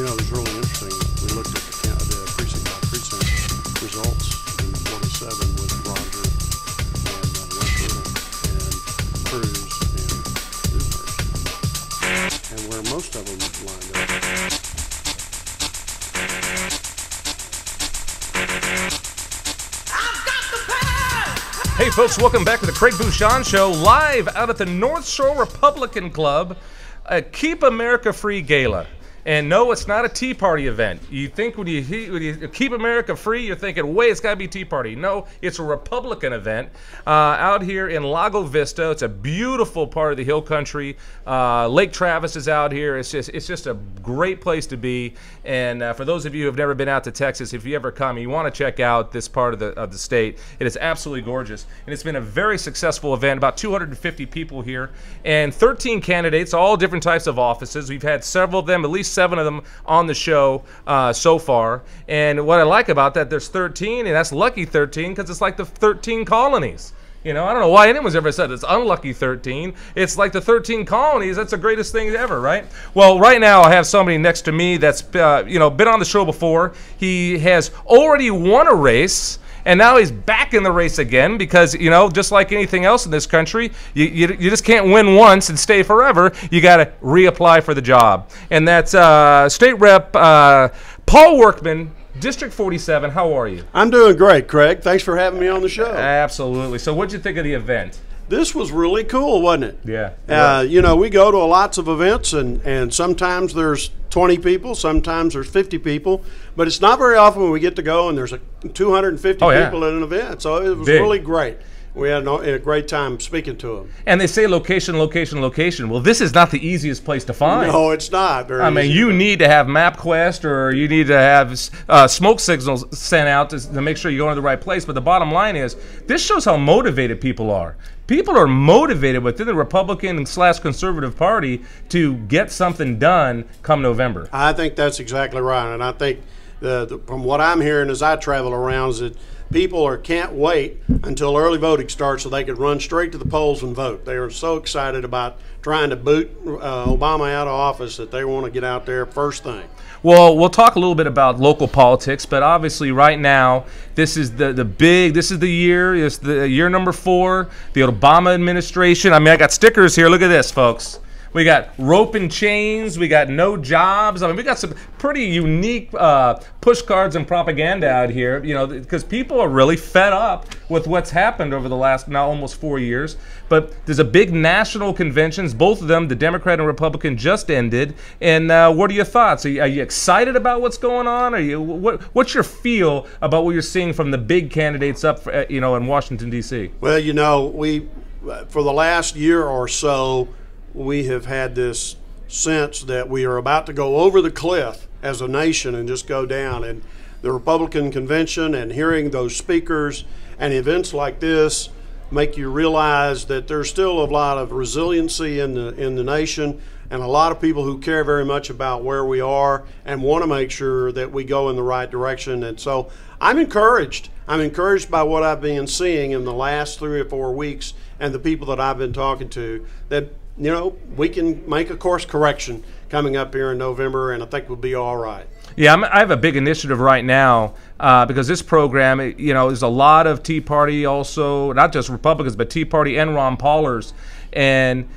You know, it was really interesting. We looked at the precinct by precinct results in 47 with Roger and West Riddle and Cruz and Newhurst, and where most of them lined up. Hey folks, welcome back to the Craig Bushon Show, live out at the North Shore Republican Club, Keep America Free Gala. And no, it's not a Tea Party event. You think when you keep America free, you're thinking, wait, it's got to be Tea Party. No, it's a Republican event out here in Lago, Vista. It's a beautiful part of the hill country. Lake Travis is out here. It's just a great place to be. And for those of you who have never been out to Texas, if you ever come, you want to check out this part of the state. It is absolutely gorgeous. And it's been a very successful event. About 250 people here and 13 candidates, all different types of offices. We've had several of them, at least 7 of them on the show so far. And what I like about that, there's 13, and that's lucky 13 because it's like the 13 colonies. You know, I don't know why anyone's ever said it's unlucky 13. It's like the 13 colonies. That's the greatest thing ever, right? Well, right now I have somebody next to me that's been on the show before. He has already won a race. And now he's back in the race again because, you know, just like anything else in this country, you just can't win once and stay forever. You got to reapply for the job. And that's State Rep Paul Workman, District 47. How are you? I'm doing great, Craig. Thanks for having me on the show. Absolutely. So what'd you think of the event? This was really cool, wasn't it? Yeah. You know, we go to lots of events, and sometimes there's 20 people, sometimes there's 50 people, but it's not very often when we get to go and there's 250 people at an event. So it was really great. We had a great time speaking to them. And they say location, location, location. Well, this is not the easiest place to find. No, it's not. I mean, you need to have MapQuest or you need to have smoke signals sent out to make sure you're going to the right place. But the bottom line is, this shows how motivated people are. People are motivated within the Republican/Conservative Party to get something done come November. I think that's exactly right. And I think from what I'm hearing as I travel around is that people can't wait until early voting starts so they can run straight to the polls and vote. They are so excited about trying to boot Obama out of office that they want to get out there first thing. Well, we'll talk a little bit about local politics, but obviously right now this is this is the year. It's the year number 4, the Obama administration. I mean, I got stickers here. Look at this, folks. We got rope and chains. We got no jobs. I mean, we got some pretty unique push cards and propaganda out here, you know, because people are really fed up with what's happened over the last now almost 4 years. But there's a big national conventions. Both of them, the Democrat and Republican, just ended. And what are your thoughts? Are you excited about what's going on? What's your feel about what you're seeing from the big candidates up, in Washington, D.C.? Well, you know, for the last year or so, we have had this sense that we are about to go over the cliff as a nation and just go down. And the Republican convention and hearing those speakers and events like this make you realize that there's still a lot of resiliency in the nation and a lot of people who care very much about where we are and want to make sure that we go in the right direction. And so I'm encouraged. I'm encouraged by what I've been seeing in the last 3 or 4 weeks and the people that I've been talking to, that we can make a course correction coming up here in November, and I think we'll be all right. Yeah, I have a big initiative right now because this program, there's a lot of Tea Party also, not just Republicans, but Tea Party and Ron Paulers. And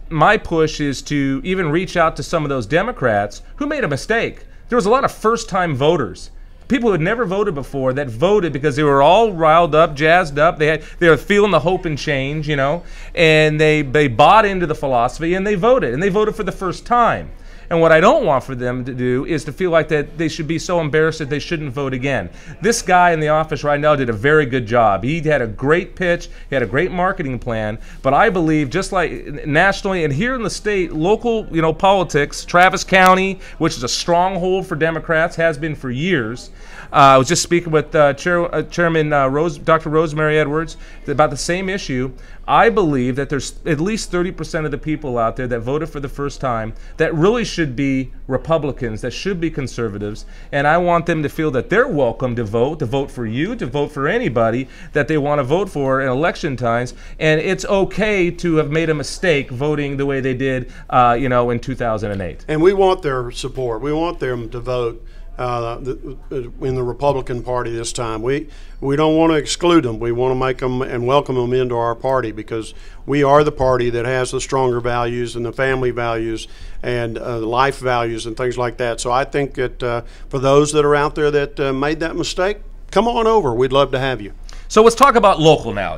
my push is to even reach out to some of those Democrats who made a mistake. There was a lot of first-time voters. People who had never voted before that voted because they were all riled up, jazzed up. They were feeling the hope and change, and they bought into the philosophy and they voted for the first time. And what I don't want for them to do is to feel like that they should be so embarrassed that they shouldn't vote again. This guy in the office right now did a very good job. He had a great pitch. He had a great marketing plan. But I believe, just like nationally and here in the state, local, politics, Travis County, which is a stronghold for Democrats, has been for years. I was just speaking with Chairman Dr. Rosemary Edwards about the same issue. I believe that there's at least 30% of the people out there that voted for the first time that really should be Republicans, that should be conservatives, and I want them to feel that they're welcome to vote for you, to vote for anybody that they want to vote for in election times, and it's okay to have made a mistake voting the way they did, in 2008. And we want their support. We want them to vote in the Republican Party this time. We don't want to exclude them. We want to make them and welcome them into our party, because we are the party that has the stronger values and the family values and life values and things like that. So I think that for those that are out there that made that mistake, come on over. We'd love to have you. So let's talk about local now.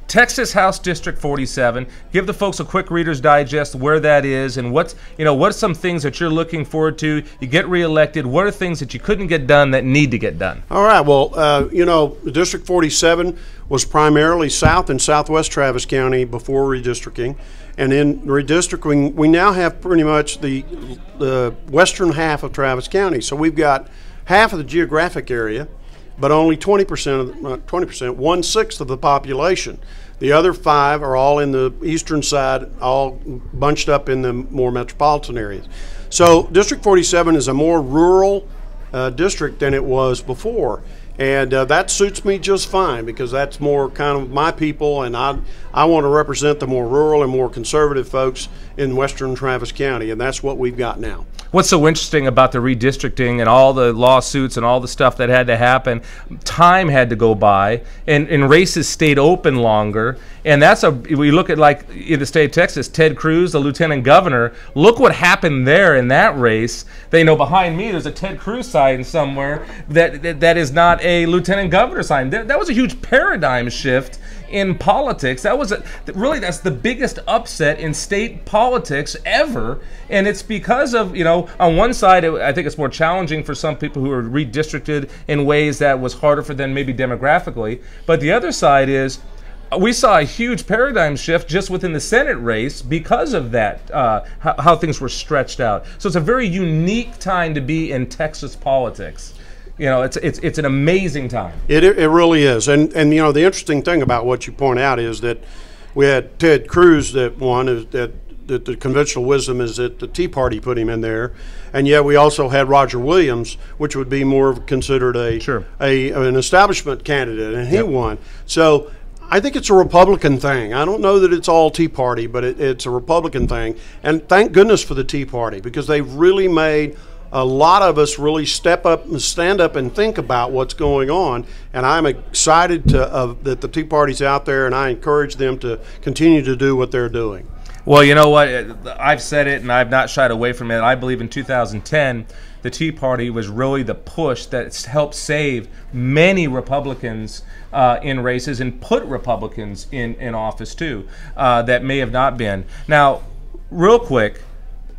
Texas House District 47. Give the folks a quick Reader's Digest where that is and what are some things that you're looking forward to. You get reelected. What are things that you couldn't get done that need to get done? All right. Well, District 47 was primarily South and Southwest Travis County before redistricting. And in redistricting, we now have pretty much the western half of Travis County. So we've got half of the geographic area, but only 20%, 1/6 of the population. The other 5 are all in the eastern side, all bunched up in the more metropolitan areas. So District 47 is a more rural district than it was before. And that suits me just fine, because that's more kind of my people, and I want to represent the more rural and more conservative folks in western Travis County, and that's what we've got now. What's so interesting about the redistricting and all the lawsuits and all the stuff that had to happen, time had to go by, and races stayed open longer. And we look at, like, in the state of Texas, Ted Cruz, the lieutenant governor, look what happened there in that race. Behind me, there's a Ted Cruz sign somewhere that is not a lieutenant governor sign. That was a huge paradigm shift in politics. That's the biggest upset in state politics ever, and it's because of, on one side, I think it's more challenging for some people who are redistricted in ways that was harder for them maybe demographically, but the other side is we saw a huge paradigm shift just within the Senate race because of that, how things were stretched out. So it's a very unique time to be in Texas politics. It's an amazing time. It really is. And the interesting thing about what you point out is that we had Ted Cruz that won, that the conventional wisdom is that the Tea Party put him in there. And yet we also had Roger Williams, which would be more considered an establishment candidate, and he won. So I think it's a Republican thing. I don't know that it's all Tea Party, but it's a Republican thing. And thank goodness for the Tea Party, because they've really made a lot of us really step up and stand up and think about what's going on. And I'm excited that the Tea Party's out there, and I encourage them to continue to do what they're doing. Well, you know what? I've said it, and I've not shied away from it. I believe in 2010, the Tea Party was really the push that helped save many Republicans in races and put Republicans in office, too, that may have not been. Now, real quick,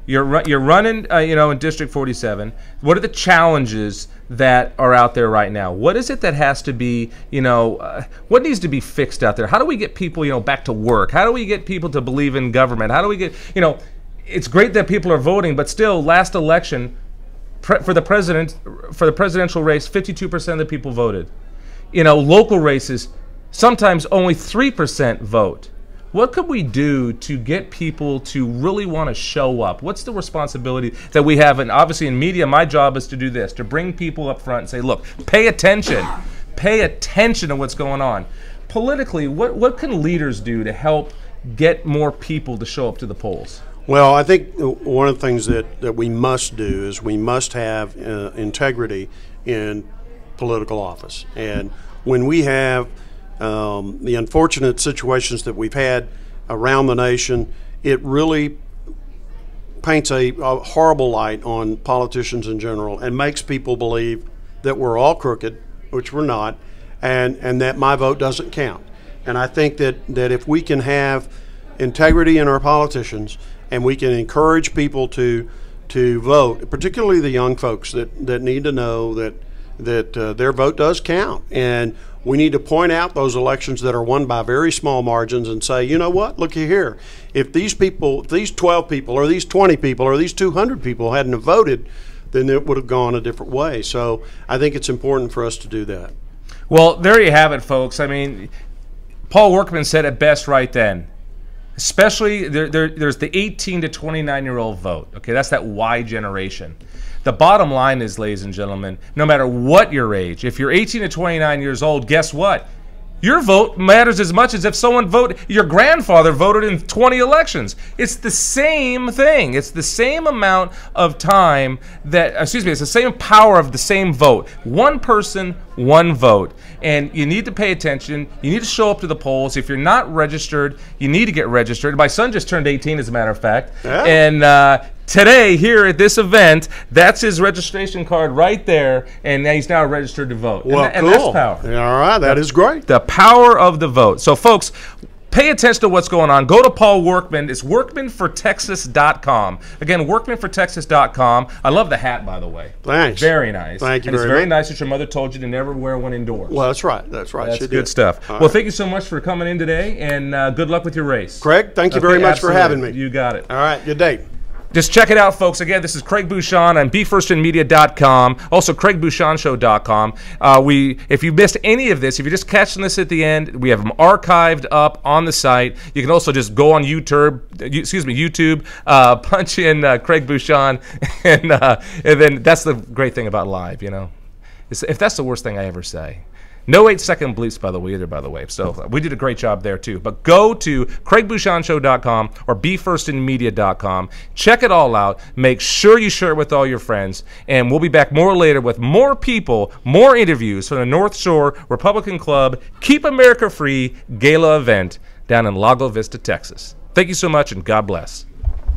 you're running, in District 47. What are the challenges that are out there right now? What is it that has to be, what needs to be fixed out there? How do we get people, back to work? How do we get people to believe in government? How do we get, it's great that people are voting, but still, last election, for the presidential race, 52% of the people voted. Local races, sometimes only 3% vote. What could we do to get people to really want to show up? What's the responsibility that we have? And obviously in media, my job is to do this, to bring people up front and say, look, pay attention. Pay attention to what's going on. Politically, what can leaders do to help get more people to show up to the polls? Well, I think one of the things that we must do is we must have integrity in political office. And when we have the unfortunate situations that we've had around the nation, it really paints a horrible light on politicians in general and makes people believe that we're all crooked, which we're not, and that my vote doesn't count. And I think that if we can have integrity in our politicians and we can encourage people to vote, particularly the young folks that need to know that their vote does count. And we need to point out those elections that are won by very small margins and say, you know what, look here. If these people, if these 12 people or these 20 people or these 200 people hadn't have voted, then it would have gone a different way. So I think it's important for us to do that. Well, there you have it, folks. I mean, Paul Workman said it best right then. Especially, there's the 18 to 29-year-old vote. Okay, that's that Y generation. The bottom line is, ladies and gentlemen, no matter what your age, if you're 18 to 29 years old, guess what? Your vote matters as much as if your grandfather voted in 20 elections. It's the same thing. It's the same amount of time it's the same power of the same vote. One person, one vote. And you need to pay attention. You need to show up to the polls. If you're not registered, you need to get registered. My son just turned 18, as a matter of fact. Yeah. And today, here at this event, that's his registration card right there, and he's now registered to vote. Well, and cool. That's power. All right, that is great. The power of the vote. So, folks, pay attention to what's going on. Go to Paul Workman. It's workmanfortexas.com. Again, workmanfortexas.com. I love the hat, by the way. Thanks. Very nice. Thank you and very it's very much. Nice that your mother told you to never wear one indoors. Well, that's right. That's right. That's she good did. stuff. All Well, right. thank you so much for coming in today, and good luck with your race. Craig, thank you very much for having me. You got it. All right, good day. Just check it out, folks. Again, this is Craig Bushon on BeFirstInMedia.com, also CraigBushonShow.com. If you missed any of this, if you're just catching this at the end, we have them archived up on the site. You can also just go on YouTube, punch in Craig Bushon, and then that's the great thing about live, you know. If that's the worst thing I ever say. No 8-second bleeps, by the way. So we did a great job there, too. But go to CraigBushonShow.com or BeFirstInMedia.com. Check it all out. Make sure you share it with all your friends. And we'll be back more later with more people, more interviews from the North Shore Republican Club Keep America Free Gala event down in Lago, Vista, Texas. Thank you so much, and God bless.